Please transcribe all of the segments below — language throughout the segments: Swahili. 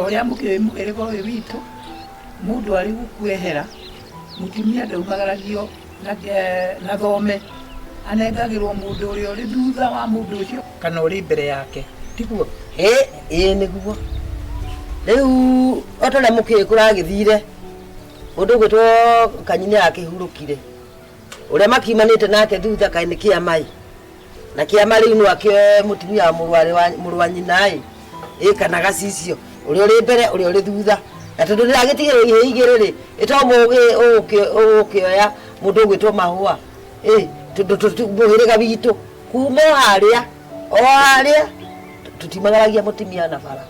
oria mukerego we witu mundu ari gukwehera mutimia ndaumagaragio na thome anengagirwo mundu uria uri thutha wa mundu ucio kana uri mbere yake tiguo niguo riu otole muke kuragithire undu gwitwo kanyini akihurukire uria makimanite nake thutha kaini kia mai na kia mari inu akio mutimia murwa nyinai kana gacicio uria uri mbere uria uri thutha na tondu ndiragitigirwo ihe igiriri itomo ukioya mundu gwitwo mahua muhiriga witu kuma haria o haria tutimagaragia mutimia na bara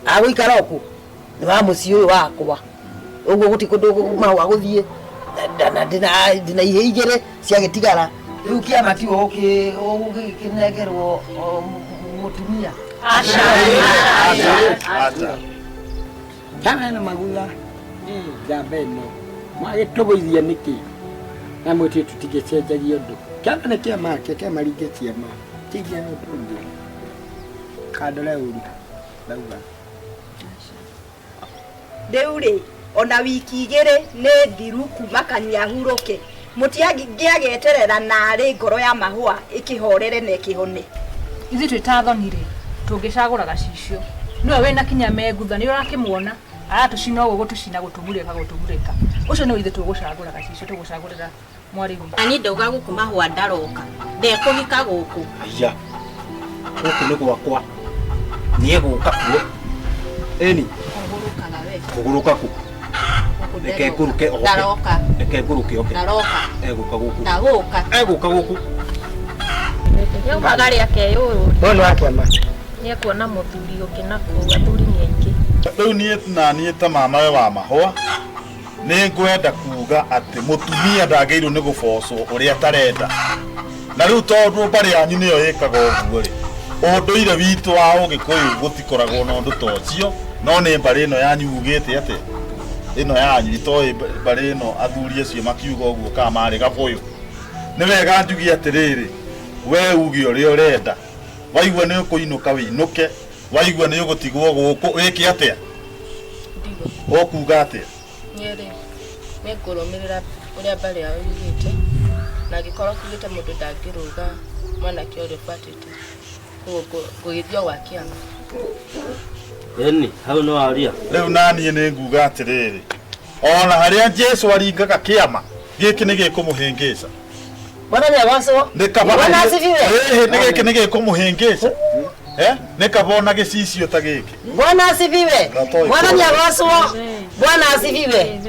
agwikara oku ni wa muci uyu wakwa uguo guti kundu mahua guthie ndina ihe igire ciagitigara riu kiama ti ugikinegerwo mutimia acha kana na magula jambeno magitoboithia niki na mwete tutigecenjagia undu kana na kiama kiama rigetia ma tigia no tundu kadole uri lauga deure ona wiki igire ne thiru kuma kanyahuruke mutiageterera nari ngoro ya mahua ikihorere na ikihone ithi twitathonire tungicagura gacicio niwe wena kinya megutha ni urakimwona aratucina uguo gutucina gutumurika ucio ni ithi tugucagura gacicio tugucagurira mwari wi ani ndauga guku mahua ndaroka ndekuhika guku aya guku ni gwakwa nie guka kuo eni kuguruka ku eke kuruke ndaroka eke kuruke oke ndaroka eguka guku ndaguka guku yo magari yake yuru bono akiama ni kuona muthuri ukinako athuri ni aingi riu nie ta mama we wa mahua ni ngwenda kuga ati mutumia ndagirwo ni gubocwo uria tarenda na riu tondu bari anyu niyo yikaga uguo ri unduire witu wa ugikuyu gutikoragwo na undu tocio no ni bari no yanyu ugite ati ino yanyu itoi bari no athuri acio makiuga uguo ka mari gabuyu ni wega njugi atiriri we ugi uria urenda waigua ni ukuinuka winuke waigua ni ugutigwo guku wiki atia ndigo okuga atia nyeri mekurumirira uria bari yawe yugite na gikoro kugite mundu ndangiruga mwana kiorio patite kugithio gwa kiama eni hau no aria riu nanie ni nguga atiriri ona haria Jesu aringaga kiama giki ni gikumuhingica bwana ni awaso bwana asifiwe giki ni gikumuhingica nikabona gicicio ta giki bwana asifiwe bwana ni awaso bwana asifiwe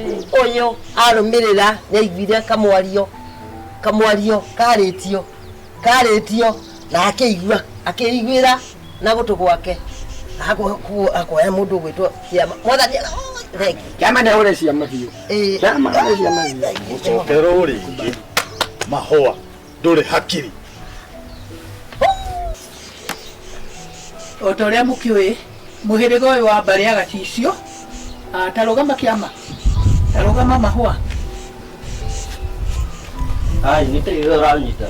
uyu arumirira nyaigwire kamwario karitio na akeigwira na gutu gwake akoya mundu gwitwo kiama mwathani kiama na ule ciama hiyo kiama ule ciama hiyo ucokero ringi mahua nduri hakiri otoria mukiwe muhirigo uyu wa mbari ya gacicio tarugama kiama tarugama mahua ai nitaiga ranyita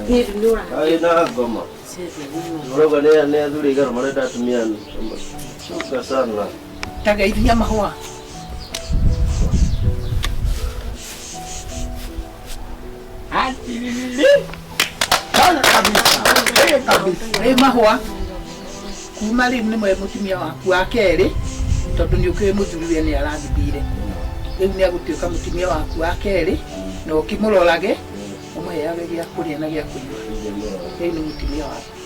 ni ndura ai na goma roga ne athuri igaro marenda atumia ni shuka sana tageithia mahua mahua kuma riu ni mwe mutumia waku wa keri tondu ni ukiwe muthuriwe ni arathithire riu ni agutuika mutumia waku wa keri na ukimurorage umuheage gia kuria na gia kunywa riu ni mutumia waku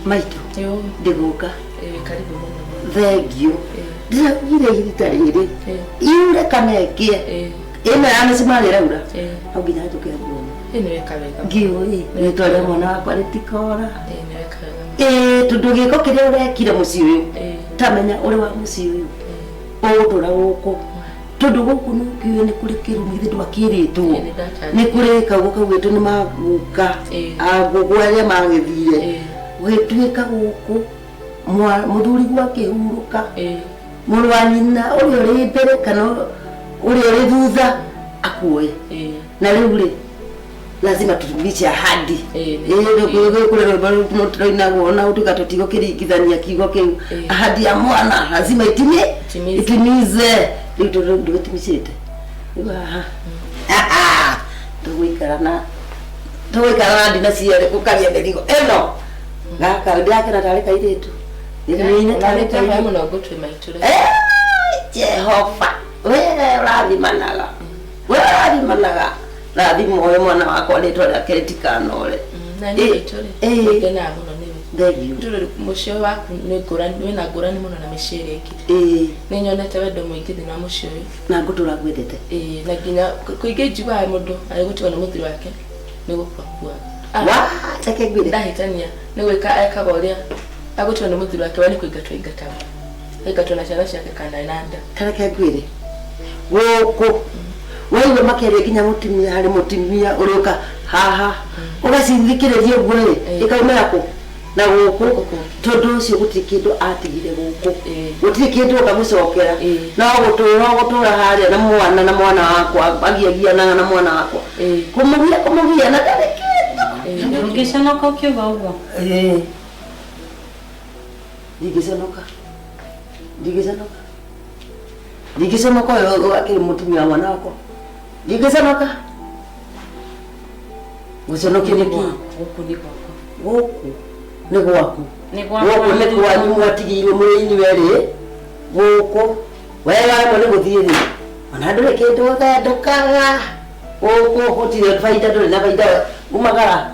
Maito, ndiguka. Karibu mama. Thank you. Ndira irita riri. Iure kamekie. Ina yana simalira ura. Au ginya tuke nguo. Ni weka wega. Ngiũĩ nĩtwarĩa mwana wakwa rĩtikora. Ni weka wega. Tondũ gĩko kĩrĩa ũrekire mũciĩ ũyũ tamenya ũrĩ wa mũciĩ ũyũ ũgũtũra gũkũ tondũ gũkũ nĩ ũkiuĩ nĩ kũrĩ kĩrumi ithe ndwakĩrĩtwo nĩ kũrĩ kaguo kaugĩtwo nĩ maguka agũgũ arĩa magĩthire gũgĩtuĩka gũkũ mũthuri gwakĩhurũka mũrũ wa nyina ũrĩa ũrĩ mbere kana ũrĩa ũrĩ thutha akuoe na rĩu rĩ lazima tutumishe ahadi na utuka tutigo kirigithania kigo kiu ahadi ya mwana lazima itimize ndio tutimishite tuwikara ndina ciere kukaria merigo eno gaka ndake na tareka iretu ni tareka Mama na gotwe maiture. Jehova wewe rathimanaga rathimo we mwana wakwa nä twarä keretikanaore na nä itårä muno nä mucio waku nä wä na ngårani muno na mä ciä ä nä nyonete wendo må ingä thä na må cio na ngå tå ra ngwendete na nginya kå ingä njiguaga må ndå agä gå tigwo nä må thuri wake nä gå kuakua ndahätania nä gwä ka ekaga å rä a agå tigwo nä må thuri wake wa nä kå ingatwo ingataga aingatwo na ciana ciake kana na nda tareke ngwä re gå wewe makeria kinya mutimia hari mutimia uroka haha ugacithikiriria guo ikaumira ku na guku tondu ucio gutiri kindu atigire guku gutiri kindu ukamucokera no gutura haria na mwana wakwa agiagiana na mwana wakwa kumugia na ndari kindu ngiconoka ukiuga uguo ndigiconoka yo akiri mutimia mwana wakwa ndigiconoka guconokia niki guku ni gwaku guku ni kwanyu mwatigirwe mwini weri guku wega ni guthiri ona ndure kindu thendukaga guku gutire baida ndure na baida umagara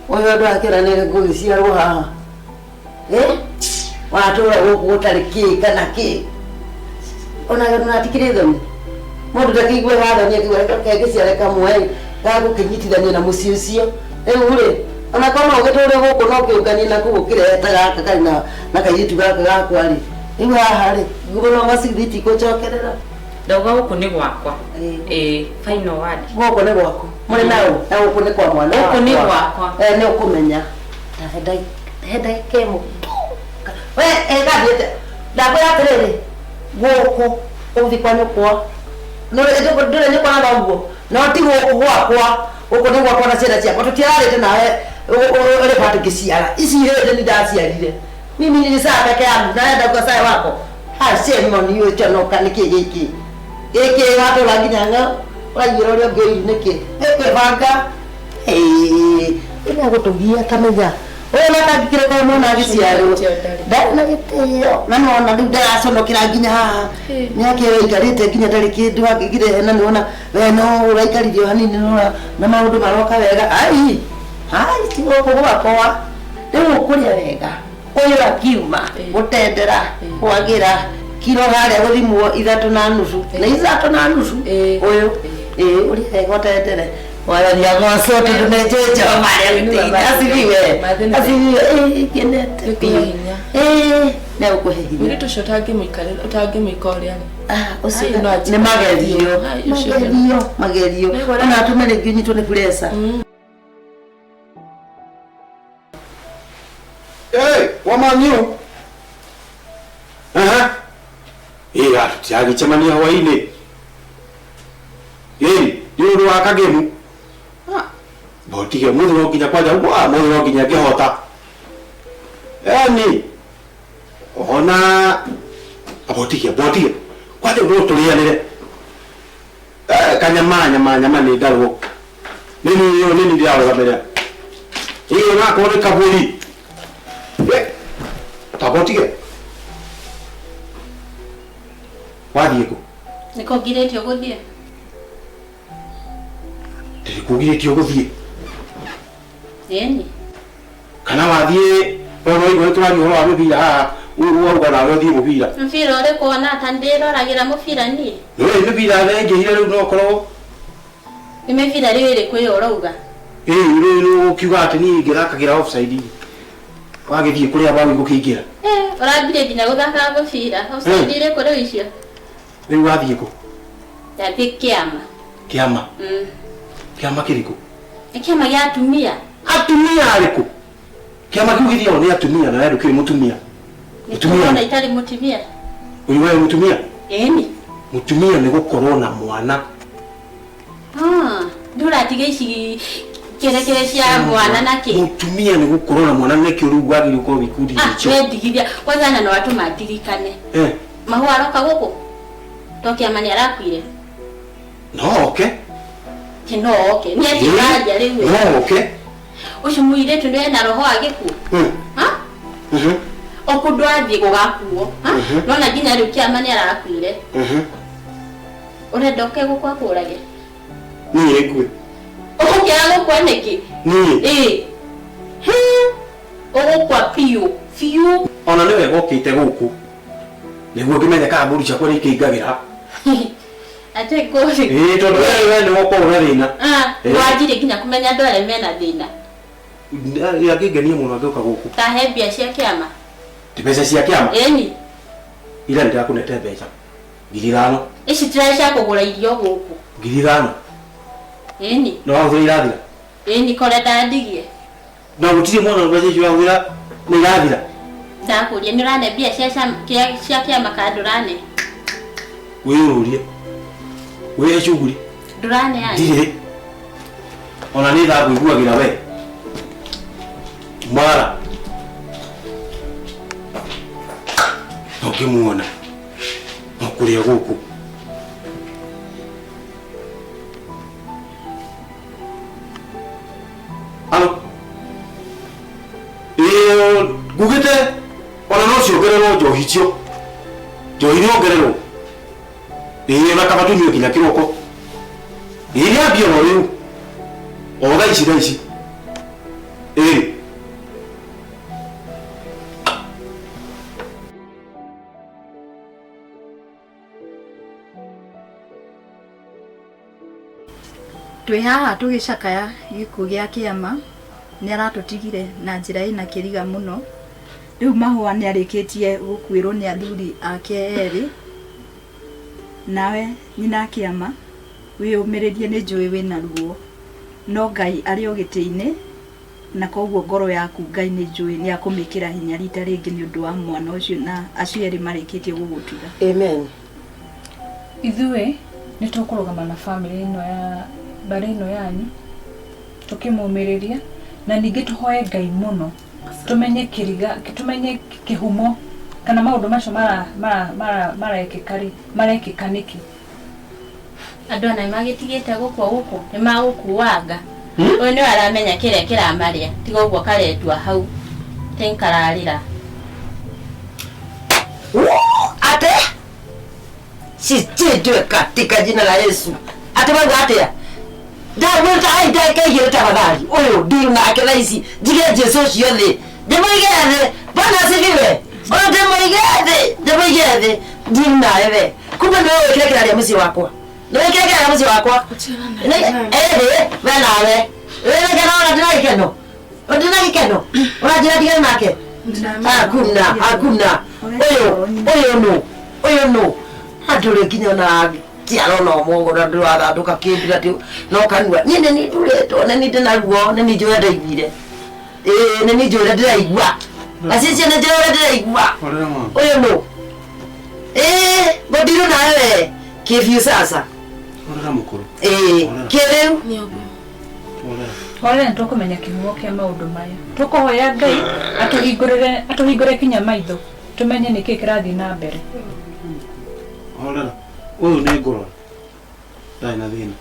uyu ndu akira ni ngugiciarwo haha watura guku gutari ki kana ki ona natikire thoni mundu ndakigwe wathani akigweka kamwe gagukinyitithania na muciĩ ũcio rĩu rĩ ona kana ũgĩtũre gũkũ no kĩũngania na kũgũkĩreta gaka karĩ na kairĩtu gaka gakwa rĩ rĩu haha rĩ ngũno maciriti gũcokerera ndauga gũkũ nĩ gwakwa final word gũkũ nĩ gwaku mũrĩ nao na gũkũ nĩ kwa mwana gũkũ nĩ gwakwa nĩ ũkũmenya henda kemo we gathiĩte ndakwĩra atĩrĩrĩ gũkũ ũthi kwa nyũkwa ndũrĩ nyũkwa na thoguo no ti gũkũ gwakwa gũkũ nĩ gwakwa na ciana ciakwa tũtiararĩte nawe ũrĩ bado ngĩciara ici hĩndĩ nĩ ndaciarire mimi nilisaa peke yangu naenda kwa sae wako hasemo niyo chonoka nĩkĩ gĩkĩ watũra nginya ng'a ũraigĩra ũrĩa ũngĩrĩ nĩkĩ ĩkwĩbanga ĩna gũtũgia kamenya ona tangĩkĩre kwa mwana agĩciarwo ndarĩ na gĩtĩo na nona rĩu ndaraconokera nginya haha nĩakĩwe aikarĩte nginya ndarĩ kĩndũ angĩgire na nĩwona we no ũraikaririo hanini na maũndũ maroka wega ai ti gũkũ gwakwa rĩu ũkũrĩa wega ũyũ akiuma gũtendera kwagĩra kiro harĩa gũthimwo 3.5 na 3.5 ũyũ ũrĩa wega ũtendere wararia ngoso tunejeje maria gitini asibiwe kenete na ukuhehinya muri tushotange muikore ucio ni magerio ona tumere nginyitwo ni pressure wamanyu atiagicemania hwainĩ nĩũndũ wa kagemu botige mũthĩ no nginya kwanja mũthĩ no nginya ngĩhota yani ona botige kwanja no tũrĩanĩre kanyama nĩ ndarwo nini ndĩrarũgamĩrĩra iyo nakorwo nĩ kabũri tabotige wathiĩ kũ nĩkũngirĩtio gũthiĩ ndĩrĩkũgirĩtio gũthiĩ ĩni kana wathiĩ ũraigua tũraria ũhoro wa mũbira haha wauga nawe ũthiĩ mũbira mũbira ũrĩkũ ona ta ndĩroragĩra mũbira niĩ mũbira thengĩire rĩu no korwo nĩ mĩbira rĩu ĩrĩkũ ĩyo ũrauga Rĩu ukiuga atĩ niĩ ngĩthakagira offside. Wagĩthiĩ kũrĩa baũ igũkĩingĩra. Ũrambire nginya gũthaka mũbira. Offside ile kũrĩa icio. Rĩu wathiĩ kũ? Yathi kĩama. Kĩama? Kĩama kĩrĩkũ? Nĩ kĩama gĩa atumia. Atumia arĩkũ? Kĩama kĩu gĩthiaga nĩ atumia na ndũkĩrĩ mũtumia. Mũtumia na itarĩ mũtumia. Ũyũ wewe mũtumia? Ĩni. Mũtumia nĩ gũkorwo na mwana. Ndũratiga ici kĩrekere cia mwana nake. Mũtumia nĩ gũkorwo na mwana nĩkĩo rĩu wagĩrĩirwo gũkorwo gĩkundi gĩkĩ. Wendigithia kwanza na watu matirikane. Mahũa aroka gũkũ. Tokĩama nĩ arakuire. No oke. No oke. Nĩ atiraja rĩu. No oke. Ũcio mũirĩtu nĩ ena roho agĩkuo. Okũndũ athiĩ gũgakuo. Nona nginya rĩu kĩama nĩ arakuire. Ũrenda oke gũkũ akũrage. Niĩ ngwe. Ũgũkĩra gũkua nĩkĩ? Niĩ. Ũgũkua biũ. Ona nĩ wega ũkĩte gũkũ. Nĩguo ngĩmenye kana mbũri ciakwa nĩ ikĩingagĩra. Ate kũrĩ. Tondũ wewe nĩ wokorwo na thĩna. Wajire nginya kũmenya andũ arĩa mena thĩna. Yangĩngenia mũno angĩũka gũkũ. Tahe mbia cia kĩama. Mbeca cia kĩama? Ĩni. Ira nĩndakũnete mbeca. 5,000. Ici cia kũgũra irio gũkũ. 5,000. Ĩni. No wahũthĩra irathira? Ĩni kore ndandigie. No gũtirĩ mwana mbeca icio wahũthĩra nĩ irathira? Ndakũria nĩ ũrane mbia cia kĩama kana ndũrane? Wĩyũrie. Wĩhe shughuli. Ndũrane aje. Ndirĩ. Ona nĩ tha kũiguagĩra we. Mara. Ũkĩmuona. No kũrĩa gũkũ. Alo. Ngugĩte ona no ciongererwo njohi icio. Njohi nĩ ongererwo. Na kaba tunyue kinya kĩroko. Ambia no rĩu. Oga ici na ici. Twĩ haha tũgĩcakaya gĩkuũ gĩa kĩama nĩ aratũtigire na njĩra ĩna kĩriga mũno. Rĩu Mahũa nĩ arĩkĩtie gũkuĩrwo nĩ athuri ake erĩ. Nawe nyina kĩama wĩyũmĩrĩrie nĩ njũĩ wĩna ruo. No Ngai arĩ o gĩtĩ-inĩ na koguo ngoro yaku Ngai nĩ njũĩ nĩ akũmĩkĩra hinya rita rĩngĩ nĩ ũndũ wa mwana ũcio na acio erĩ marĩkĩtie gũgũtiga. Amen. Ithuĩ nĩ tũkũrũgama na family ĩno ya bari ĩno yanyu tũkĩmũmĩrĩria na ningĩ tũhoe Ngai mũno tumenye kĩriga tumenye kĩhumo kana maũndũ macio marekĩka nĩkĩ. Andũ ana magĩtigĩte gũkũ nĩ magũkuanga. Ũyũ nĩ aramenya kĩrĩa kĩramarĩa tiga ũguo karetua hau tenkararĩra. Ate sitwe katika jina la Yesu. Ate wangu atea. Nda kaigire tafadhali. Oyo ndio na akela ici. Jige Jesu ciothe. Ndimoigere. Bwana asifiwe. Ndimoigere. Ndio na wewe. Kumbe ndio wewe kile kile mzee wako. Ndio kile kile mzee wako. Wewe nawe. Wewe kana na keno. Ndina keno. Unajira digani nake. Hakuna. Oyo no. Atule kinya na tiaro no mongo na ndwa nduka kĩndira tĩ no kanua nĩ nĩ nduretwo nĩ nĩ ndĩnaruo nĩ nĩ njũĩ ndaiguire nĩ nĩ njũĩ ndĩraigua asisi nĩ njũĩ ndĩraigua ũyũ no bodiru na wewe kĩbiũ sasa Orera mũkũrũ kĩrĩu Wale nĩtũkũmenya kĩhumo kĩa maũndũ maya tũkũhoya Ngai atũhingũre kinya maitho tumenye nĩkĩ kĩrathiĩ na mbere. Orera Ũyũ nĩ ngũrora. Ndarĩ na thĩna.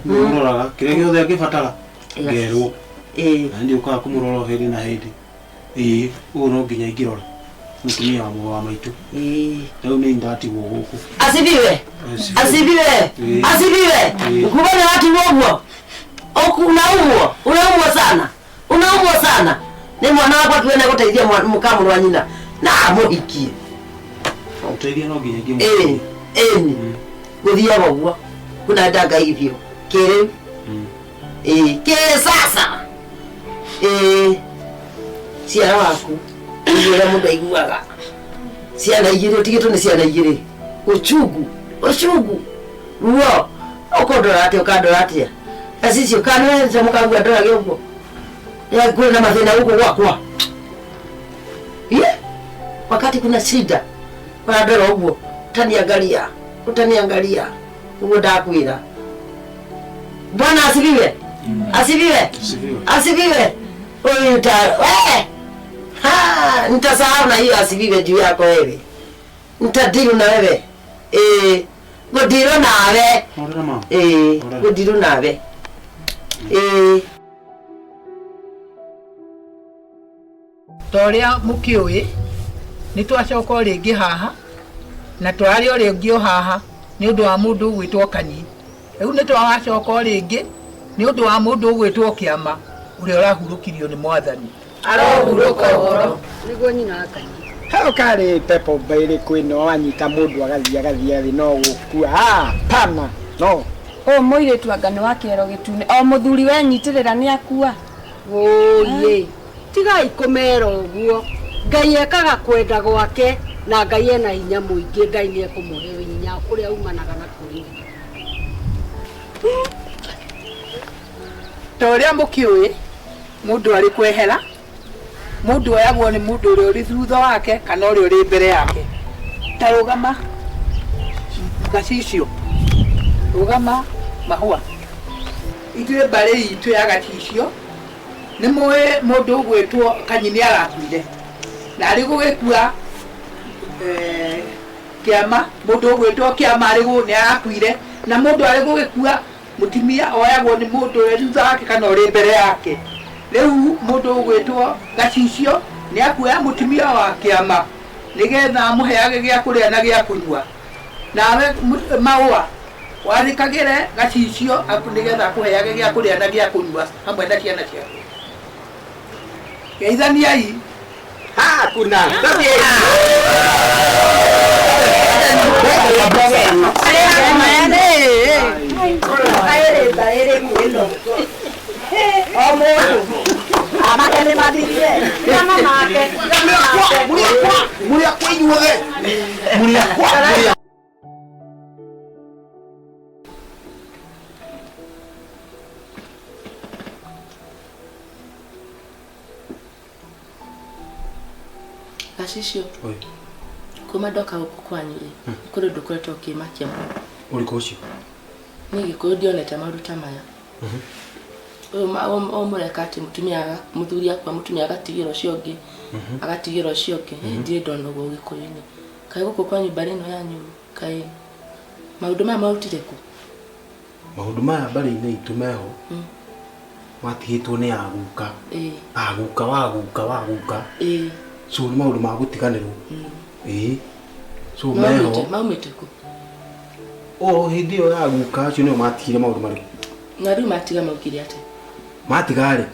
Mũroraga kĩrĩa gĩothe angĩbatara ngerwo. Na nĩ ũkaga kũmũrora hĩndĩ na hĩndĩ. Ũyũ no nginya ingĩrora. Mũtumia wa maitũ. Rĩu nĩ ndatigwo gũkũ. Asibiwe. Ukubali watu wogo. Unaumwa sana. Ni mwana wako akienda kuteithia mkamu wa nyina. Na muhikie. Uteithia no nginya ngĩmũ. Gũthiaga ũguo kuna ndanga ithio kĩrĩu Ke sasa ciana waku ira mundu aiguaga ciana igiri utigitwo ni ciana igiri uchugu ruo ukondora atia ukandora atia asicio kana nza mukagua ndora gyogo ya kule na mathina huko gwakwa wakati kuna shida wanadora huko utaniangalia huko ndakwira. Bwana asifiwe. Asifiwe. Wewe nitasahau na hiyo asifiwe juu yako wewe. Nitadiru na wewe. Godiro nawe. Godiro nawe. Toria mukiui ni twacoka ringi haha na twari uri ngio haha ni undu wa mundu gwitwo Kanyi. Riu ni twacoka ringi ni undu wa mundu gwitwo Kiama uria urahurukirio ni Mwathani. Arohuruka uhoro niguo nyina wa Kanyi. Hau kari pepo bairi kwino wanyita mundu agathia no gukua. Pana no. O muiritu angani wa kiero gitune o muthuri wenyitirira ni akua. Oye tigai kumera uguo Ngai ekaga kwenda gwake na Ngai ena hinya muingi. Ngai ni ekumuhe hinya uria umanaga na kuri toria mukiui mundu ari kwehera mundu oyagwo ni mundu uria uri thutha wake kana uria uri mbere yake. Tarugama gacicio rugama mahua itwe bare itu ya gacicio ni moe mundu gwetwo Kanyi ni arakuire na ari gugikua Kiama mundu gwetwo Kiama ari gu ni arakuire na mundu ari gugikua mutimia oyagwo ni mundu uri thutha wake kana uri mbere yake. Riu mundu gwetwo gacicio ni akuya mutimia wa Kiama nigetha amuheage gia kuria na gia kunyua nawe maua wathikagire gacicio nigetha akuheage gia kuria na gia kunyua hamwe na ciana ciaku. Geithaniai. Kuna Gacicio. Kuma ndoka guku kwanyu kuri ndukoretwo ukimakia muno. Uriko ucio? Ni gikuyu ndionete maruta maya. O mureka ati mutumia muthuri akwa mutumia agatigiro cio ngi agatigiro cio ngi ndire ndona guo gikuyuni. Kai guku kwanyu bari no yanyu kai maundu maya marutire ku? Maundu maya bari-ini itu meho matigitwo ni aguka. Aguka. So ni maundu ma gutiganirwo. So meho maumite ku? Hindi yo aguka acio nio matigire maundu mari. Na riu matiga maugire ati? Matigare.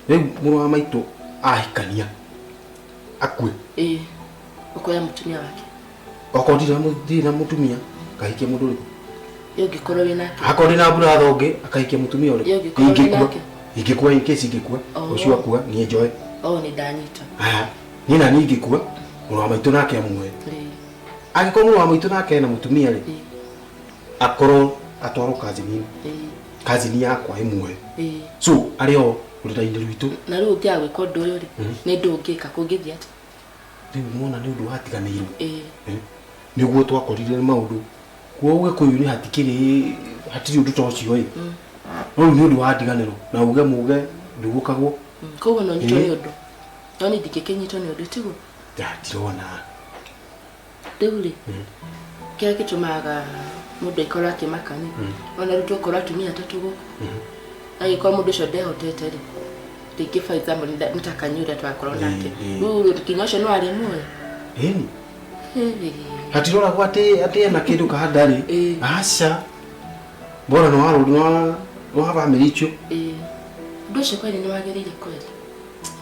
Riu muru wa maitu ahikania akue. Ukoya mutumia wake. Okondira mutumia kahikia mundu uriku? Yogikorwo winake. Akondi na mbura thonge akahikia mutumia uriku? Ingikua ikesi ingikua ucio akua ni enjoy. Ni ndanyita. Nina ni ingikua muru wa maitu nake amwe. Agiko muru wa maitu nake na mutumia ri. Akoro atwaro kazini. Kazini yakwa imwe. So ario uritainde rwitu. Na riu ngiagwe kondu uyu ri ni ndungika kungithia ati? Riu mona ni undu hatiganirwo. Niguo twakorire maundu. Kuo Gikuyu ni hatiri undu tocio ri. No ni undu hatiganirwo na uge muge ndugukagwo. Koguo no nyitwo ni undu. No ni ndikekenyitwo ni undu tigu. Ndirona. Riu ri kira gitumaga mundu aikora akimakani ona ruto kora atumia atatu guku agikora mundu ucio ndehotete ri ringi for example nitakanyura twakorwo nake riu kinyoco no ari muoyo hatirora gwate na kindu kahadari aca bora no waru no family icio ndu ucio kweli ni wagirire kweli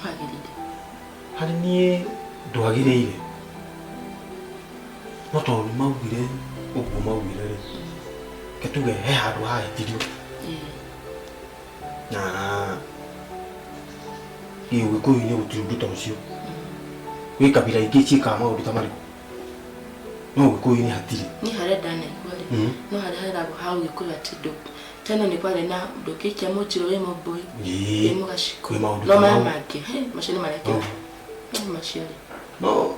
wagirire hari nie ndwagirire no to maugire uguo maugire ri ketuge he handu hahitirio na iwe ko yine uturudu tamusio we kabila igichi kama uruta mariko no ko yine hatiri ni hareda ne kwale no hareda go hawo ikula tido tena ni kwale na dokicha mochiro we moboy imo gashiko no mama ke mashini mareke no mashiri no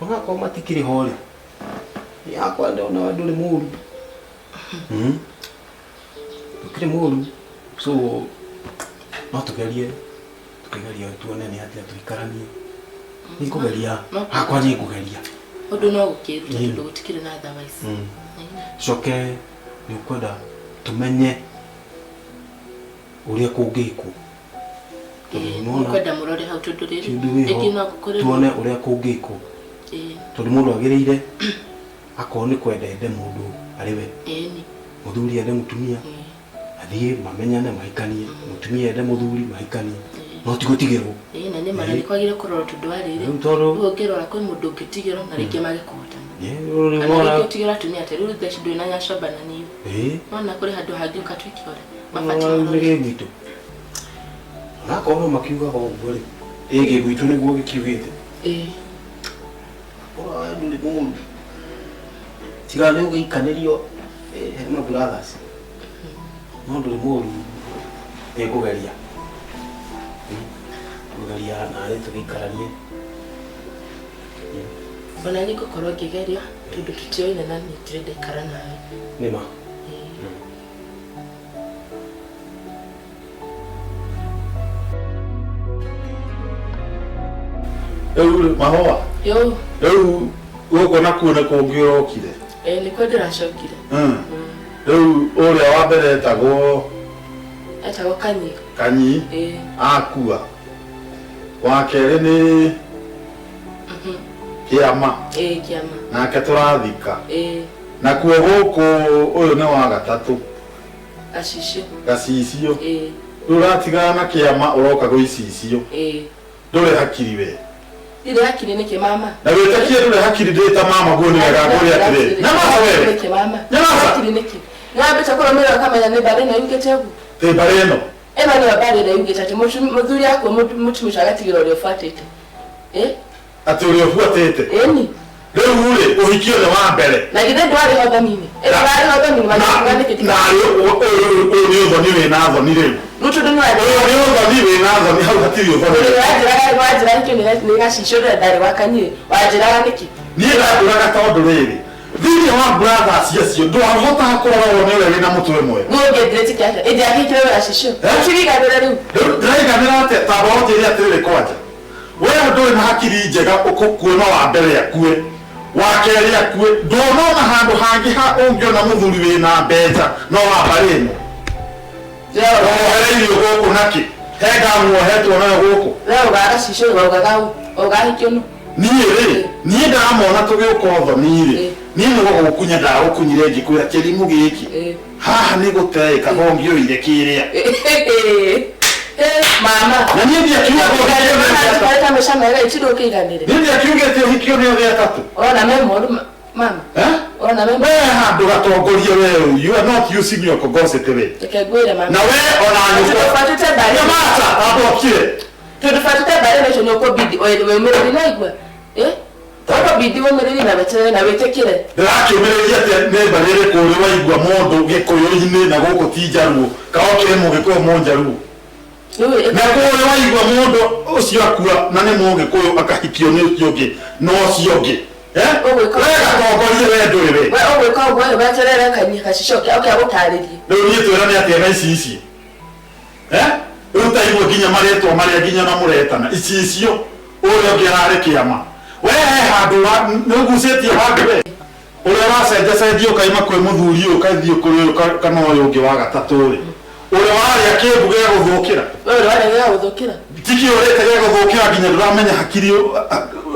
Mga ko matikiri hole. Ya kwa ndio na wadole muru. Tukire muru. So no tugerie tuone ni hati tuikaranie. Ni kugeria. Hakwa ni kugeria. Odo no ukiru tudo gutikire na otherwise. Shoke ni ukwenda tumenye uria kungiko. Ukwenda murore hau tudurire. Ekino gukorera. Tuone uria kungiko. Tondu mundu agireire akone kwenda ende mundu ariwe muthuri ende mutumia athie mamenyane mahikanie mutumia ende muthuri mahikanie no tigotigirwo na ne mara ni kwagire kurora tundu arire ngirora kwi mundu ngitigirwo na ringi magikota uri wona ngitigirwo atumia ate riu theci ndui na nyacaba na niyo nona kuri handu hangi ukatwikiore mabati gitu nakoro makiuga go ngore ege gwitu niguo gikiugite ora nduri mundu tigane ugikanirio no brothers no nduri mundu ekugeria kugeria na ari tugikaranie bona niko koroge geria tundu tutioine na ni trade karana nema Mahua. Yo. Riu goko nakuo kungirokire. Ni kwa ndiracokire. Riu uria wa mbere etagwo Kanyi. Kanyi. Akua. Wa kere ni Kiama. Kiama. Nake turathika. Na kuo goko uyu ni wa gatatu. Gacicio. Ruratigana na Kiama uroka gwi Cicio. Ndure hakiri we. Ile hakiri nike mama. Na wetakie ndure hakiri ndeta mama goni gagakuri atire. Na mama wewe. Nike mama. Na hakiri nike. Ng'ambe chakora mera kama ya nebare na yuke tebu. Te bareno. Ema ni wabare na yuke tate muthuri yako mutu mushagatigiro rio fatete. Ati rio fuatete. Ni. Riu ule uhikio na wa mbere. Na githe ndwari hotha nini. Ndwari hotha nini mwana nike tika. Na rio thoni we na thoni riu. Ruto ndino ya. Rio thoni we na thoni hau hatirio thoni. Wajira niki ni gacicura ndari wakanyire. Wajira niki. Ni ndakuraga tondu riri. Thini wa brothers yacio ndwahota kurora wone wewe na mutwe mwe. Ngoge dreti kyata. Edi akitwe wa shisho. Ushirika ndere riu. Ndaiga nirate tabote ria tirire kwaja. Wewe ndoi na hakiri njega ukukuona wa mbere yakue. Wa keri yakue. Ndona handu hangi ha ungiona muthuri we na mbeja no wa bareno. Leo wewe goko naki. Hega muohetwo na goko. Leo gaga shisho gogagau. Ogahikyono. Niĩ ndamona tũgĩũka thoni-rĩ niĩ nĩ gũgũkunya ndagũkunyire ngĩkwĩra kĩrimũ gĩkĩ haha nĩ gũteĩka hongĩũire kĩrĩa mama na niĩ ndiakiugĩte ũhikio nĩ othe atatũ we handũ gatongorie we you are not using your cogosity we na we ona nyũmata abokire tudufatite bare n'ejo nyoko bidi wemereri naigwa Toko bidi wemereri na betere na betekire ndirakiumereria ati ne barere kuri waigwa mundu gikuyu-ini na guku tijaruo kaokire mu gikuyu monjaruo na kuri waigwa mundu ucio akua na ne mu gikuyu akahikio ni ucio ngi no ucio ngi wega tongorie we nduri we ogwika ogwe betere kanyi kashishoke okay agutaririe riu ni twirane ati ena ici utaigwa nginya maretwo maria nginya na muretana icio uria ngirare Kiama we handu nugucetie handu we uria wacenjecendio kaima kwi muthuri uyu kathio kuri kana uyu ungi wa gatatu ri uria waria kimbu gia guthukira uria waria gia guthukira tiki urete gia guthukira nginya nduramenya hakiri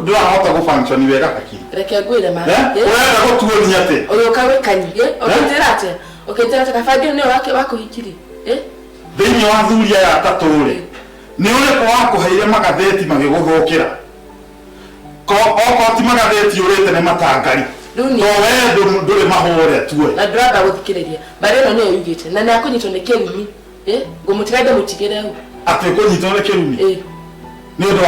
ndurahota gufunction wega hakiri reke ngwire ma urenda gutuonia ati uyu kawe kanyi ukitira ati kafadio ni wako hikiri thini wa thuri ya atatu ri ni uri kwa kuheire magatheti magiguthukira oko ti magatheti urete ne matangari to we ndure mahore tuwe na nduranda guthikiriria bare no ni yugite na ni akunyitwo ni kirimi ngumutigaga mutigire au ati kunyitore kirumi ni ndo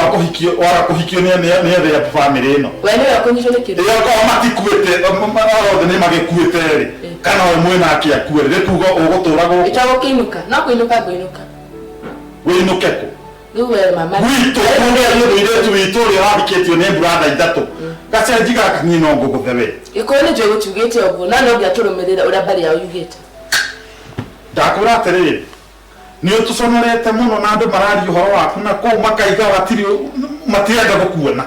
wa kuhikio ni ya family ino wene ya kunyitwo ni kirumi ya ko matikuete othe ni magikuete ri kana we mwena akia kuere kugo ugutura go itago kinuka na kuinuka goinuka winuke ko duwe mama wito kunde yo ire tu wito ri habiketio ne brother ithatu gacha jiga kanino ngo guthebe ikone je gutugete obo na no byaturumirira ura bari yawe yugete ndakura atiriri ni utusonorete muno na andu marari uhoro waku na ko makaiga watiri matienda gukuona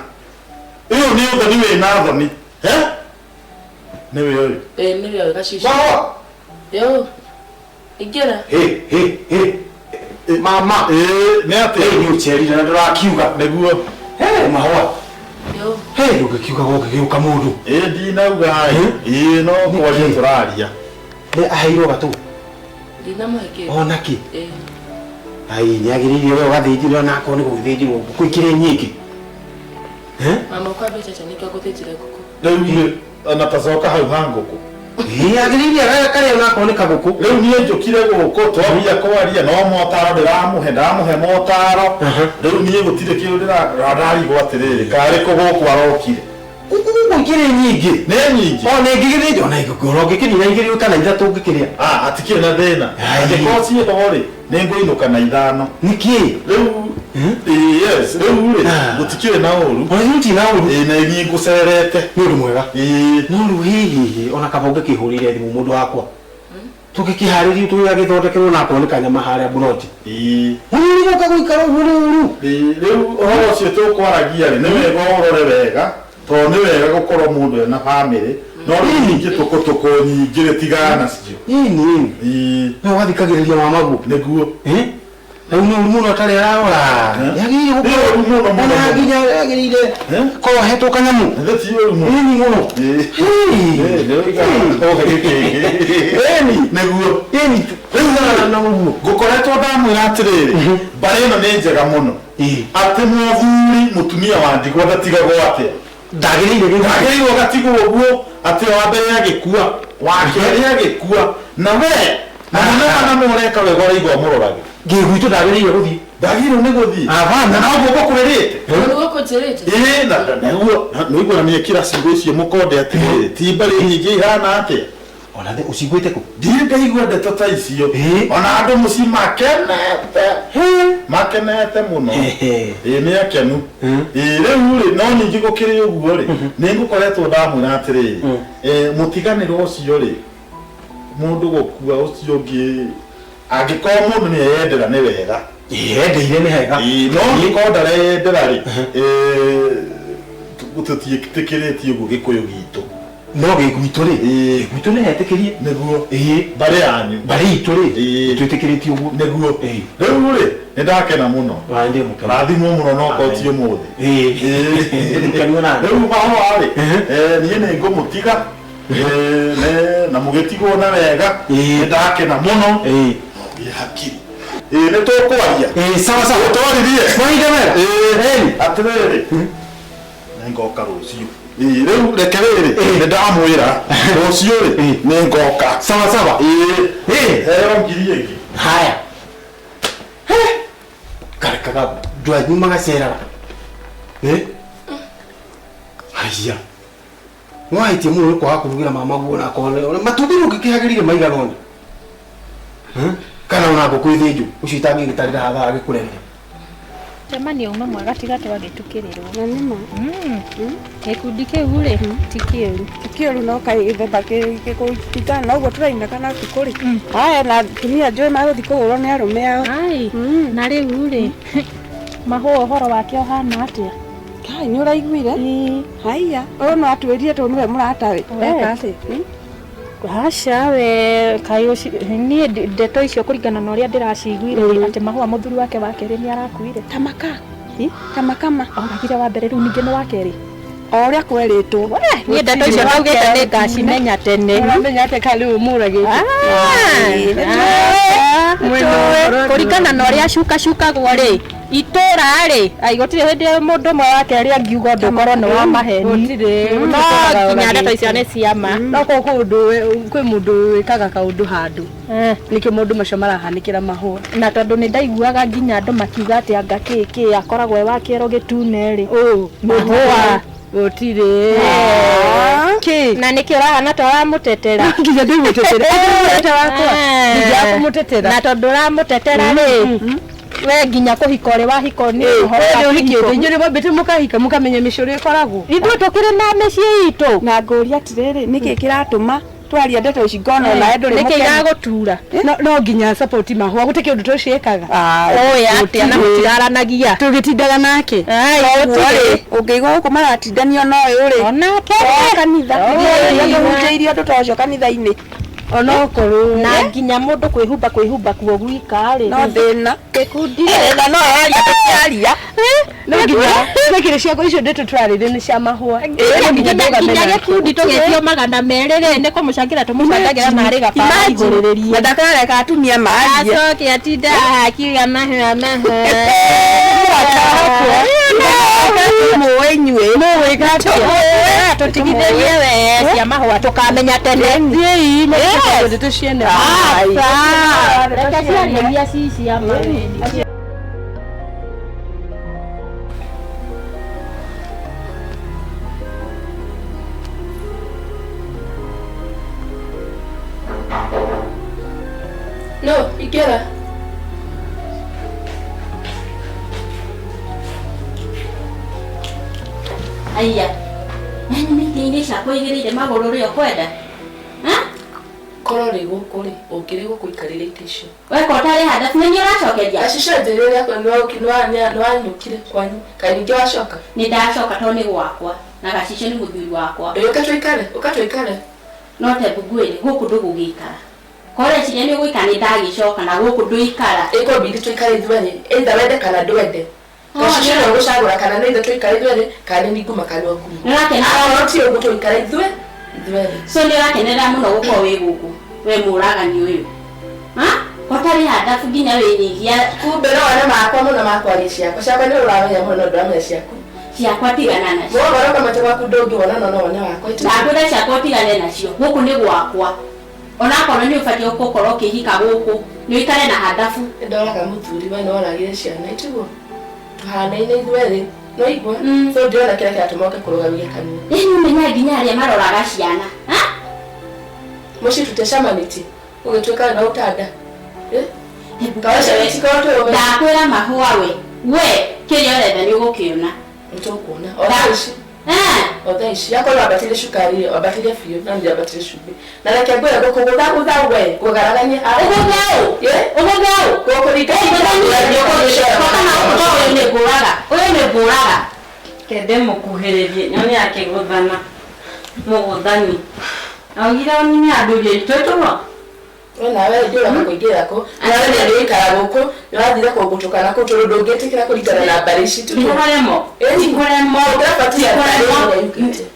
iyo ni uthoni we na thoni niwe yo niwe gashisha yo igera mama ne ate ni ucheri na ndirakiuga neguo mahwa yo ugikiuga gogiuka mundu ndinauga no kwaria turaria ni ahairwo gatu ndinamweke onaki ai nyagiririe we wathithire na ko ni guthithirwo kuikire nyingi mama kwa becha chanika guthithira guku ndio ana tazoka hau hanguku agiririe kare na ko ni kaguku riu nie njukire guku twabia kwaria no motaro ndiramuhe motaro riu nie gutire kindu ndirarari gwatiriri kare ko guku arokire ngire nyingi ne nyingi ne ngigire ona igoro ngikirira igiri kana ithatu ngikiria atikire na thina ndiko cie dori ne ngoinuka na ithano niki riu yes riu ri gutikire na uru orinti na uru na ngi ngucerete ni undu mwega no ru hihi ona kabauge kihurire thimu mundu wakwa tukikihariria tuyagithondekerwo na kuoneka nyama haria buroti ni guka guikara uru riu ohoro cio tukwaragia ri ni wega orore wega to ni wega gukorwo mundu ena family no nyingi tuko nyingi tigana cio no wathikagiriria mamagu niguo na uno muno tare arora yagiri muno ona ginya yagirire ko heto kanyamu ndeti yo muno ni muno niguo na muno gukoretwo ndamwira atiriri bare ino ni njega muno ati muthuri mutumia wa ndigwa ndatigagwo atia ndagiriire gatigwo guo ati wa mbere agikua wa keri agikua na we na mureka we gora igwa murorage ngigwitu ndagiriire guthii ndagiriire ni guthii abana na ugo kurerete ugo kujerete na nuo no igwa ni kira singo icio mukonde atiriri ti mbari nyingi ihana atia ona the usigwite ku ndiga igwa ndeto ta icio ona andu muci makenete muno ni akenu riu ri no nyingi gukiri uguo ri ni ngukoretwo ndamwira atiriri mutiganiro ucio ri mundu gukua ucio ngi angikorwo mundu ni yendera ni wega yendeire ni hega no ngikonda yendera ri tutiikiritie uguo gikuyu gitu no gigwitu ri gwitu ni hetikirie niguo bare yanyu bare itu ri twitikiritie uguo niguo riu ri ni ndakena muno wande mukana rathimo muno no ko ti umuthi mukana na riu mahoro ari nie ni ngumutiga na mugetigwo na wega ni ndakena muno hakiri ni tukwaria sawa sawa utwaririe mahinda mega atiriri ngoka rucio riu rekerere ni ndamwira rucio ri ni ngoka sawa sawa heo ngiri ingi haya karekaga ndwa nyuma gacera haya mwaitie muno kwa kurugira mama guona kone matubiru kikihagirire maiga none kana ona gukwithinju ucio itangi gitarira hatha agikurerire Temani uma mwega tiga twagitukirirwo na nima gikundi kiu ri tikiuru no kai ithemba gikutikana na uguo turaina kana tukuri haya na tumia njui maguthi kugurwo ni arume ao ai na riu ri mahu uhoro wake ohana atia kai ni uraiguire haya no atwirie tu niwe muratawe weka ati Hasha we kayo ni ndeto icio kuringana na uria ndiraciguire ati mahua muthuri wake wa keri ni arakuire tamaka tamakama oragire wa mbere riu ningi ni wa keri o uria kweritwo ni ndeto icio haugite ni ngacimenya tene uramenya ate kali umuragite kurikana na uria cukagwo ri itura ri gutire hindi mundu mwe wake ri angiuga ndukorwo ni wa maheni no kinya ndeto icio ni ciama no kundu kwi mundu wikaga kaundu handu niki mundu macio marahanikira mahua na tondu ni ndaiguaga nginya andu makiuga ati anga kiki akoragwo wa kiero gitune ri mahua gutire na niki urahana ta wa mutetera nginya ndimutetera wakwa nginya kumutetera na tondu ra mutetera ri we nginya kuhika uri wahiko ni uhoro uhikite inyuri bombete mukahika mukamenya micoro ikoragwo ithu tukiri na micii itu na nguria atiriri niki kiratuma twaria ndeto ici ngona na endu ri mukiga gutura no nginya support mahua gutike undu tuciekaga oya atia na mutiraranagia tugitindaga nake ungiigwa guku maratindanio no uri ona kanitha ngiirio andu tocio kanitha-ini onokorwo na nginya mundu kwihumba kuo gwikari no thina gikundi na no yaria no nginya nekire ciako icio ndeto turarire ni cia mahua nginya gikundi tugitio magana merere ni kumucangira tumucangagira mari gabara iguririria ndakareka atumia maarie acoke atinda akiuga mahua muwenywe muwikato tutigithĩrie we cia mahua tukamenya tene ndio tuciene reke ciaria ci ciama no ikera aya nani miti-inĩ ciakwa igĩrĩire magũrũ rĩo kwenda korwo rĩ gũkũ rĩ ũngĩrĩ gũkũ ikarĩre ite icio weka ũtarĩ hadabu nĩ ũracokeria acicio njĩrĩre nĩwanyũkire kwanyu kaĩ ningĩ wacoka nĩ ndacoka tondũ nĩ gwakwa na gacicio nĩ mũthuri wakwa ũka tũikare no te mbunguĩrĩ gũkũ ndũgũgĩikara kore ciria nĩ ũgũikara nĩ ndagĩcoka na gũkũ ndũikara ĩkũmbindi tũikare ithuerĩ either wende kana ndwende gacicio nĩ ũgũcagũra kana nĩ ithuĩ tũikare ithuerĩ kana nĩ nguma kana nguma ti ũguo tũikare ithuerĩ so nĩ ũrakenerera mũno gũkorwo wĩ gũkũ we mũragani ũyũ ũtarĩ hadabu nginya wĩnyihia kumbe no one makwa mũno makwa rĩ ciakwa nĩ ũramenya mũno ndũramenya ciakwa tigana nacio gũgoroka mate gwaku ndũngĩwona no wone wakwa ndakwĩra ciakwa ũtigane nacio gũkũ nĩ gwakwa onakorwo nĩ ũbatiĩ gũkorwo ũkĩhika gũkũ nĩ ũikare na hadabu ndoraga mũthuri we noragire ciana itiguo tũhanaine ithuerĩ no igua so ndĩrona kĩrĩa kĩratũma ũke kũrũgamia kanua ĩni ũmenya nginya arĩa maroraga ciana mũciĩ tũtecamanĩtie ũgĩtuĩka na ũtanda ndakwĩra mahua we kĩrĩa ũretha nĩ ũgũkĩona nĩtũkuona otha ici akorwo ambatire cukari ambatire biũ na nĩ ambatire cumbĩ na reke ngwĩre gũkũgũtha we kũgaragania ũyũ nĩ ngũraga kende mũkuhĩrĩrie nyoni akĩgũthana mũgũthani augire onini andũria itũtũno nawe ndĩra kũingĩra kũ nawe nĩ ũikara gũkũ nĩ wathire kũngũtũkana kũ tondũ ndũngĩtĩkĩra kũringana na mbarĩ ici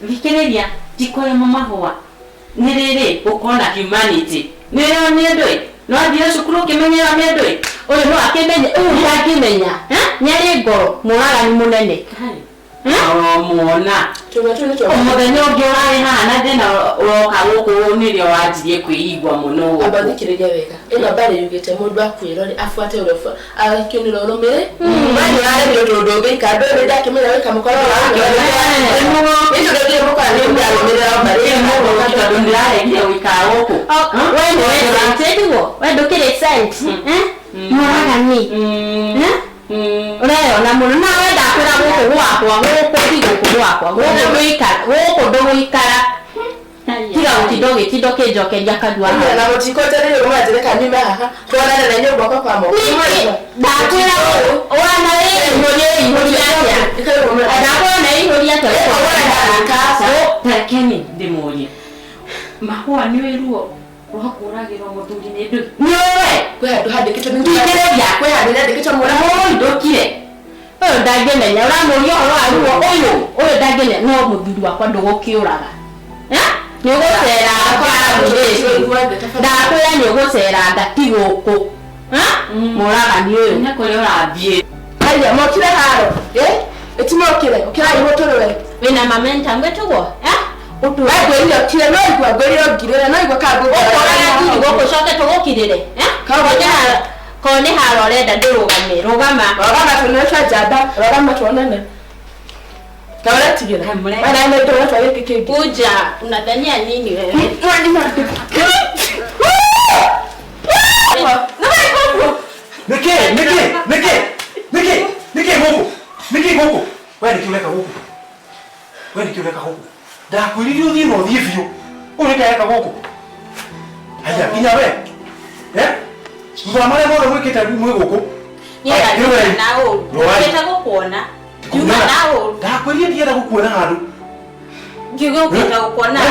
thikĩrĩria ndikoremo mahũa nĩ rĩrĩ gũkorwo na humanity nĩyo nĩ ndũĩ no athire cukuru ũkĩmenyera nĩ ndũĩ ũyũ no akĩmenya nĩ arĩ ngoro mũragani mũnene muona mũthenya ũngĩ ũrarĩ haha na thĩna ũroka gũkũ nĩrĩo wanjirie kwĩigua mũno ambathikĩrĩria wega ĩno mbarĩ yugĩte mũndũ akwĩrwo rĩ abuate ũrĩa agĩkĩonĩra ũrũmĩrĩ mani ũraremire tondũ ndũngĩikara ndũĩ ndakĩmenya wĩka mũkora tondũ ndĩraregire gũikara gũkũ we ndũkĩrĩ mũragani ũreyona mũno na wenda kwĩra gũkũ gwakwa gũkũ ti gũkũ gwakwa gũkũ ndũgũikara tiga gũtinda ũgĩtinda ũkĩnjokeria kanua na mũtikoterere ũmwanjĩre kanyume haha twanane na nyũmba kwa kwa moko ndakwĩra wana ihũria atĩa rekeni ndĩmũrie mahũa nĩ wĩruo wakũragĩrwo mũthuri nĩ ndũi kwĩ handũ handĩkĩtwo ndũkire ndangĩmenya ũramũria ũhoro wa ruo ũyũ ndangĩmenya no mũthuri wakwa ndũgũkĩũraga nĩ ũgũcera ndakwĩra nĩ ũgũceranga ti gũkũ mũragani ũyũ nĩ kũrĩa ũrathiĩ haya mokire haro etimokire ũkĩrai mũtũrwe wĩna mamenta ngwĩtũgwo ũtũwegwĩire ũkire no igua ngwĩrire ngirĩre no igua kambũgũkũ gũkũ coke tũgũkirĩre korwo nĩ haro ũrenda ndĩrũgame rũgama tuonesha njamba rũgama tuonane kaũretigĩra nĩndũre twagĩkĩ kĩngĩ kuja unadhania nini wewe Niki gũkũ wewe nikiureka gũkũ ndakwĩrire ũthiĩ na ũthiĩ biũ ũyũ nĩkĩreka gũkũ haya nginya we thutha marĩa mothe mwĩkĩte mwĩ gũkũ ndakwĩrire ndienda gũkuona handũ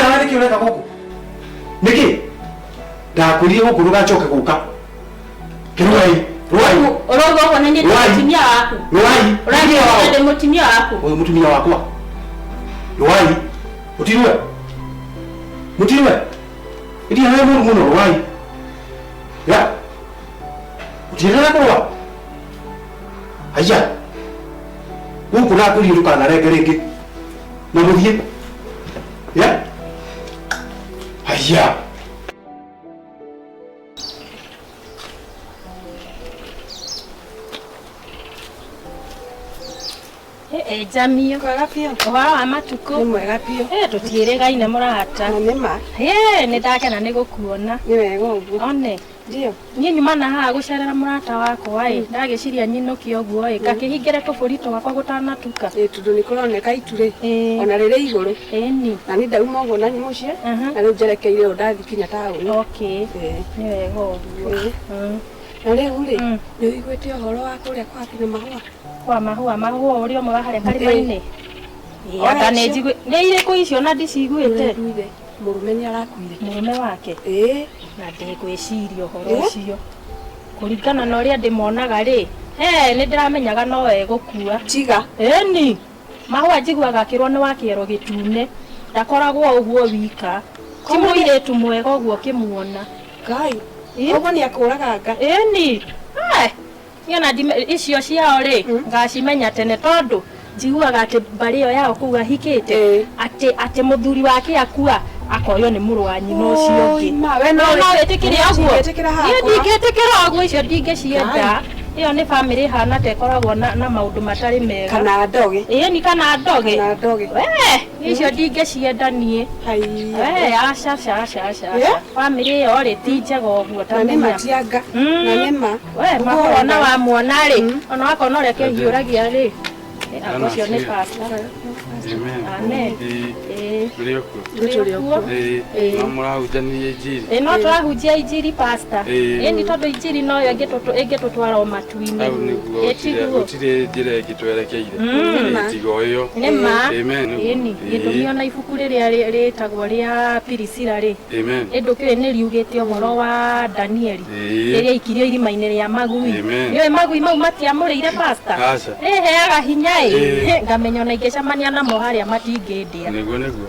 wewe nĩkĩureka gũkũ nĩkĩ ndakwĩrire gũkũ ndũgacoke gũka kĩrũgai Urogo kwa nini mutimia wako? Ruai. Urogo mutimia wako. Wewe mutimia wako. Ruai. Utirwe. Mutirwe. Idi hayo muno ruai. Ya. Utirwe kwa. Aya. Mungu na kuliruka na regereke. Na muthie. Ya. Aya. Jamio kwega pio ũhoro wa matukũ nĩ mwega pio tũtiĩrĩgaine mũrata na nĩma nĩ ndakena nĩ gũkuona nĩ wega ũguo one ndio niĩ nyuma na haha gũcerera mũrata wakwa ndagĩciria nyinũkie ũguo ngakĩhingĩre tũbũri twakwa gũtanatuka tondũ nĩ kũroneka itu ona rĩrĩ igũrũ na nĩ ndauma ũguo na nĩ mũciĩ na rĩu njerekeire ũũ ndathi kinya taũni nĩ wega ũguo na rĩu rĩ nĩ ũiguĩte ũhoro wa kũrĩa kwa kina mahũa kwa mahũa ũrĩa ũmwe wa harĩa karĩma-inĩ anga nĩ irĩkũ icio na ndiciguĩte mũrũme nĩ arakuire mũrũme wake na ndĩgwĩciria ũhoro ũcio kũringana na ũrĩa ndĩmonaga rĩ nĩ ndĩramenyaga no egũkua tiga ĩni mahũa njiguaga akĩrwo nĩ wa kĩero gĩtune ndakoragwo ũguo wika ti mũirĩtu mwega ũguo ũkĩmuona ngai ũguo nĩ akũraganga ĩni Yana icio ciao rĩ ngacimenya tene tondũ njiguaga atĩ mbarĩ ĩyo yao kũu ahikĩte atĩ mũthuri wake akua akoywo nĩ mũrũ wa nyina ũcio ũngĩ no wĩtĩkĩre ũguo niĩ ndingĩtĩkĩra ũguo icio ndingĩcienda ĩyo nĩ bamĩrĩ hana ta ĩkoragwo na maũndũ matarĩ mega kana ndoge ĩni kana ndoge icio ndingĩcienda niĩ aca bamĩrĩ ĩyo rĩ ti njega ũguo tamatianga na nĩma mahũona wamuona rĩ ona wakona ũrĩa kĩhiũragia rĩ acio nĩ pastor amen no tũrahunjia injiri pastor ĩni tondũ injiri noyo ĩngĩtũtwara o matu-inĩ gũtirĩ njĩra ĩngĩtwerekeire tiga ĩyo ĩni gĩtũmi ona ibuku rĩrĩa rĩtagwo rĩa Pirisira rĩ ĩndũkĩrĩ nĩ riugĩte ũhoro wa Danieli rĩrĩa ikirio irima-inĩ rĩa magui nĩoĩ magui mau matiamũrĩire pastor rĩheaga hinya ngamenya ona ingĩcemania namo harĩa matingĩndĩa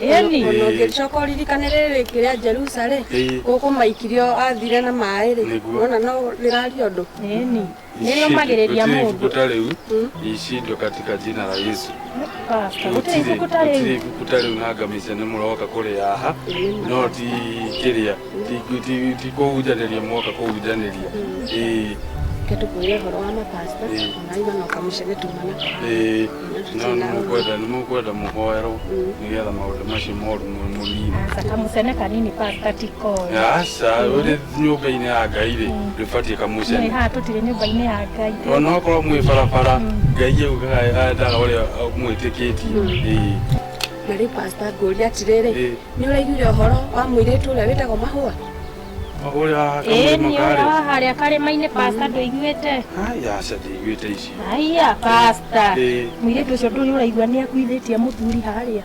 ĩni ona ũngĩcoka ũririkane rĩrĩ kĩrĩa Jerusalem gũkũ maikirio athire na maĩ rĩ ona no rĩraria ũndũ ĩni nĩrĩũmagĩrĩria mũndũ ibuku rĩu icindwo katika jina la Yesu gũtirĩ ibuku ta rĩu na ngamica nĩ mũroka kũrĩa haha no ti kĩrĩa ti kũhunjanĩria mwoka kũhunjanĩria ketukwĩre ũhoro wa mapasta ona igana ũkamũcege tumana nĩ mũkwenda mũhoerwo nĩgetha maũndũ macio moru mũnini kamũcene kanini pasta tikoĩ aca ũrĩ nyũmba-inĩ ya Ngai rĩ ndũbatiĩ kamũcene haha tũtirĩ nyũmba-inĩ ya Ngai ona okorwo mwĩ barabara Ngai augaga endaga ũrĩa mwĩtĩkĩtie na rĩu pasta ngũria atĩrĩrĩ nĩ ũraiguire ũhoro wa mũirĩtu ũrĩa wĩtagwo mahũa nĩ ũrĩa harĩa karĩma-inĩ pasta ndũiguĩte aca ndĩiguĩte icio aya pasta mũirĩtu ũcio ndũrĩ ũraigua nĩ akuithĩtie mũthuri harĩa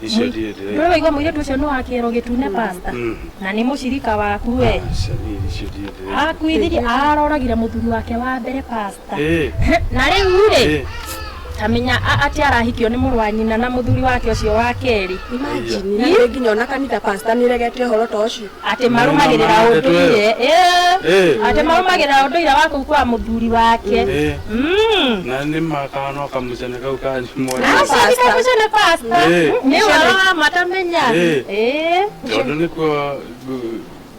icio ndiendeire Wewe igwa mwire tucio no akero gitune pasta na ni mucirika waku we icio ndiendeire akuithirie aroragire muthuri wake wa mbere pasta na riu ri amenya ati arahikio ni muru wa nyina na muthuri wake ucio wa keri imagine na nginya ona kanitha pasta ni regete horo ta ucio ati marumagirira unduire ati marumagirira unduire wako kwa muthuri wake na ni makano kamucene kau ka mwana pasta kamucene pasta ni wala matamenya tondu nikuo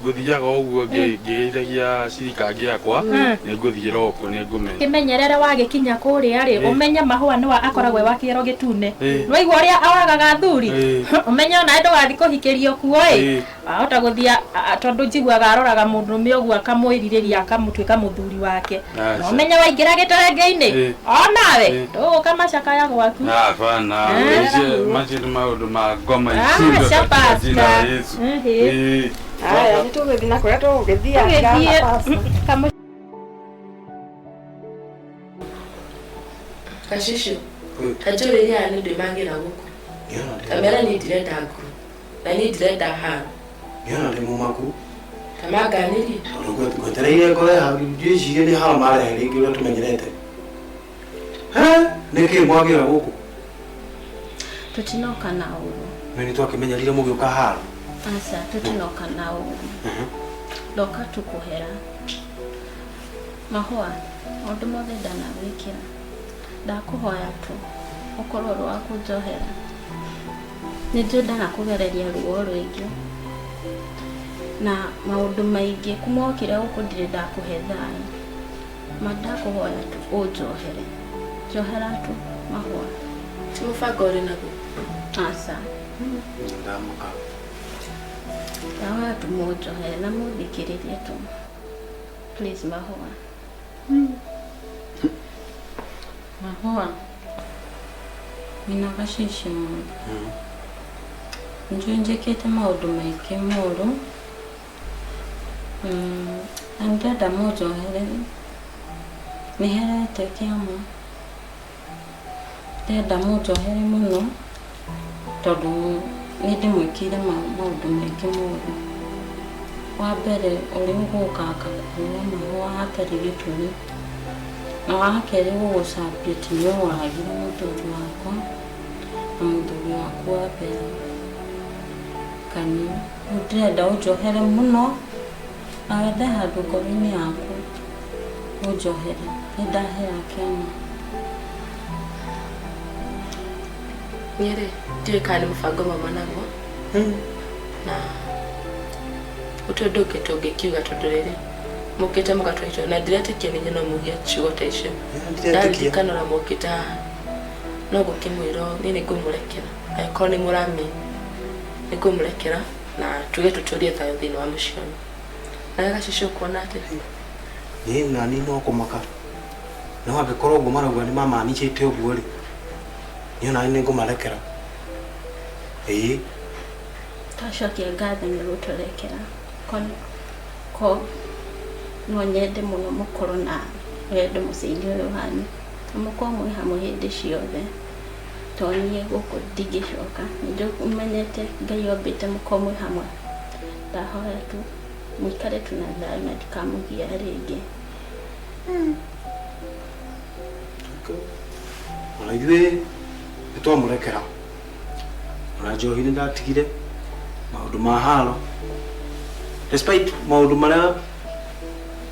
guthiaga uguo ngiithagia cirika giakwa ni nguthiira okuo ni ngumenya kimenyerere wagikinya kuria ri umenya mahua ni wa akoragwe wa kiero gitune rwaigua uria awagaga thuri umenya ona ndo gathi kuhikirio kuo ahota guthia tondu njiguaga aroraga mundume uguo akamwiririria akamutwika muthuri wake umenya waingira gitarengeini onawe nduguka macaka ya gwaku hapana majini maundu ma ngoma icio jina Yesu aya nitugithi na kuria tugithia Kashisho tajuriria ni ndimangira guku kamera ni direnda nguru na ni direnda hana yana ndi mumaku tamaganiri gwetereire ngore ndicirie ni hala mare ringi uria tumenyerete niki mwagira guku tutinoka na uru nini twakimenyerire mugiuka hala asa tutinoka na uru doka tukuhera mahua ondu mothe ndanawikira ndakuhoya tu ukorwo rwaku njohera nindenda kugereria ruo rwingi na maundu maingi kumokire guku ndire ndakuhe thayu mandakuhoya tu unjohere njohera tu mahua timubango uri naguo asa ndamuka ndahoya tu munjohere na muthikiririe tu please mahua mahua mina kashishi mundu njue njikite maundu maingi muru na ndenda munjohere niherete kiama ndenda munjohere muno tondu nindimwikire maundu maingi muru wa mbere uri uguka akakuua mahua hatari gituri na wakeri gugucambia ti niwe waragire muthuri wakwa na muthuri waku wa mbere kani ndirenda unjohere muno na wende handu ngoro-ini yaku unjohere nindahera kiama niere ndiwe kana ni mubango mama naguo na utondu tungikiuga tondu riri mukite mugatwaitwo na ndiretikia ninye no mugia ciugo ta icio ndarikana na mukite no gukimwira ni ngumurekera angĩkorwo ni murami ni ngumurekera na tuge tuturie thayo thini wa mucio na gacicio kuona ati ni nani no kumaka no angĩkorwo ũguo marauga nĩ mamanicĩte ũguo rĩ niĩ nani nĩ ngũmarekera tacokia ngatho nĩ gũtũrekera ko no nyende mũno mũkorwo na wendo mũciĩ-inĩ ũyũ wanyu na mũkorwo mwĩ hamwe hĩndĩ ciothe to niĩ gũkũ ndingĩcoka nĩmenyete Ngai ombĩte mũkorwo mwĩ hamwe ndahoya tu mũikare tu na thayũ na ndikamũgia rĩngĩ ona ithuĩ nĩtwamũrekera ona Njohi nĩndatigire maũndũ ma haro despite maũndũ marĩa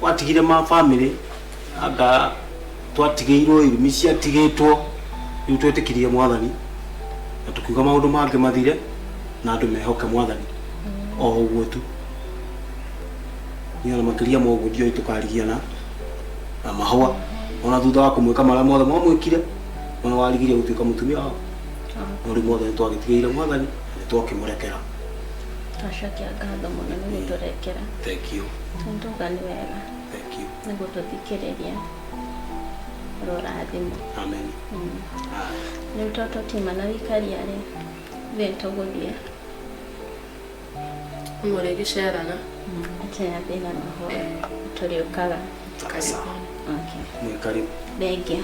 watigire ma family anga twatigĩirwo irumi ciatigĩtwo rĩu twetĩkirie Mwathani na tũkiuga maũndũ mangĩ mathire na andũ mehoke Mwathani o ũguo tu niĩ ona makĩria ma ũguo ndioĩ tũkarigiana na Mahũa ona thutha wa kũmwĩka marĩa mothe mwamwĩkire ona warigirie gũtuĩka mũtumia wao no rĩu mothe nĩtwagĩtigĩire Mwathani nĩtwakĩmũrekera twacokia ngatho mũno nĩ gũtũrekera thank you nĩnduga nĩ wega thank you nĩ gũtũthikĩrĩria rũrathimo amen rĩu to tũtiuma wikaria rĩ thĩ tũgũthiĩ mũrĩ gĩceraga atĩa thĩna Mahũa tũrĩũkaga mwĩ karibu thengia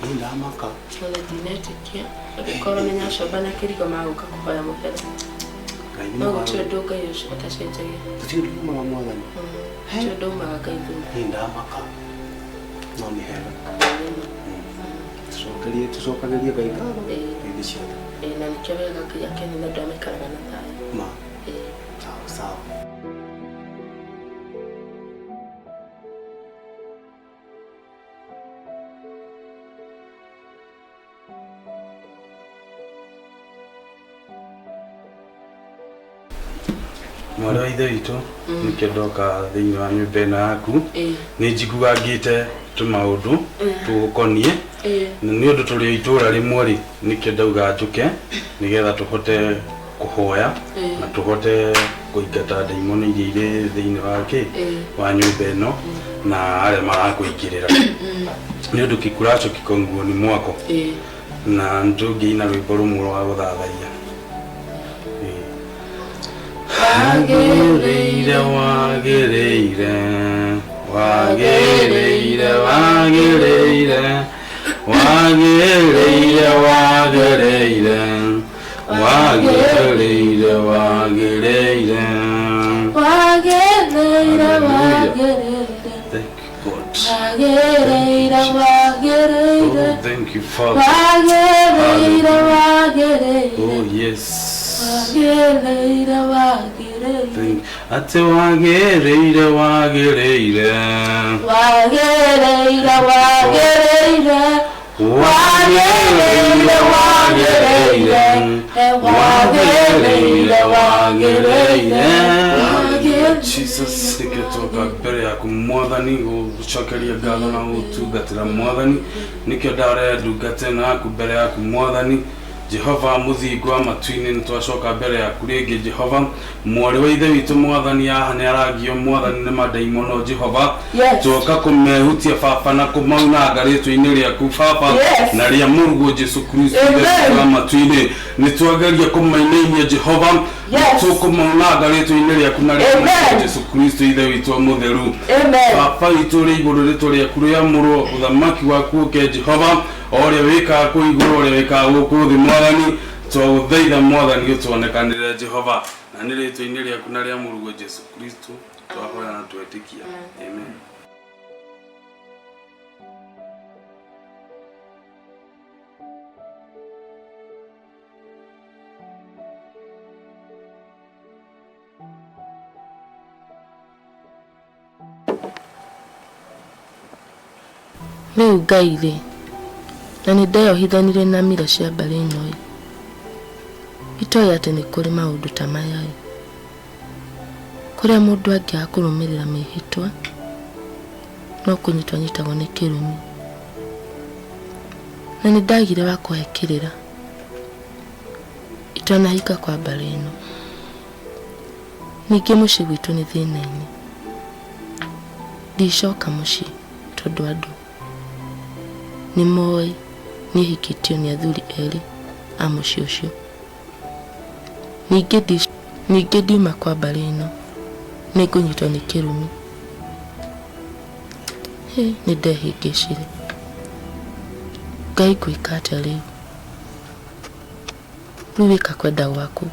ndamaka Ole dinetikia. Abikoro menya shoba na kirigo maguka kuhoya mubere. No gutudoka yosho atashenjege. Tutuma mwathani. Tudoma gakaidu. Ndamaka. No ni hera. Tucokagerie Ngai ngatho hĩndĩ ciothe. Na nikio wega Ngai akeni na ndamekaraga na thayũ. Ma. Sawa. Mwana wa ithe witũ nĩkĩo ndoka thĩinĩ wa nyũmba ĩno yaku nĩ njigugangĩte tũmaũndũ tũgũkoniĩ na nĩ ũndũ tũrĩ itũũra rĩmwe rĩ nĩkĩo ndauga njũke nĩgetha tũhote kũhoya na tũhote kũingata ndaimono iria irĩ thĩinĩ wa nyũmba ĩno na arĩa marakũingĩrĩra nĩ ũndũ kĩkuracho kĩkonguo nĩ mwako na nĩtũngĩina rwĩmbo rũmwe rwa gũthathaiya Wagereire, wagereire, wagereire, wagereire, wagereire, wagereire, wagereire, wagereire, wagereire, wagereire. Thank you, God. Wagereire, wagereire. Oh, thank you, Father. Wagereire, wagereire. Oh, yes. Wagereire, wagereire. Ate wagereire, wagereire. Wagereire, wagereire. Wagereire, wagereire. Wagereire, wagereire. Jesus, nikitoka mbere yaku mwathani gucokeria ngatho na gutungatira mwathani nikio ndare ndungate naku mbere yaku mwathani Jehova muthingo wa matu-inĩ nĩtwacoka mbere yaku rĩngĩ Jehova mwarĩ wa ithe witũ mwathani haha nĩaragio mwathani nĩ mandaimono Jehova twoka kũmehutia baba na kũmaunanga rĩtwa-inĩ rĩaku baba na rĩa mũrugo Jesu Kristo ithe wa matu-inĩ nĩtwageria kũmainainia Jehova tũkũmaunanga rĩtwa-inĩ rĩaku na rĩa mũrugo Jesu Kristo ithe witũ mũtheru baba witũ rĩ igũrũ rĩtwa rĩaku rĩamũrwo ũthamaki waku ũke Jehova Ore wika kuiguru ore wika gukuthi mwathani twaguthaitha mwathani utuonekanire Jehova na nĩ rĩtwa-inĩ rĩaku na rĩa mũrugo Jesu Kristo twahoya na twetĩkia amen. Rĩu Ngai rĩ na nĩ ndeyohithanire na mira cia mbarĩ ĩno itoĩ atĩ nĩ kũrĩ maũndũ ta maya kũrĩa mũndũ angĩaga kũrũmĩrĩra mĩhĩtwa no kũnyitwo nyitagwo nĩ kĩrumi na nĩ ndagire wa kũhekĩrĩra itanahika kwa mbarĩ ĩno ningĩ mũciĩ gwitũ nĩ thĩna-inĩ ndicoka mũciĩ tondũ andũ nĩ moĩ nĩ hikĩtio nĩ athuri erĩ a mũciĩ ũcio ningĩ ndiuma kwa mbarĩ ĩno nĩ ngũnyitwo nĩ kĩrumi nĩ ndehĩngĩcire Ngai ngwĩka atĩa rĩu wĩka kwenda gwaku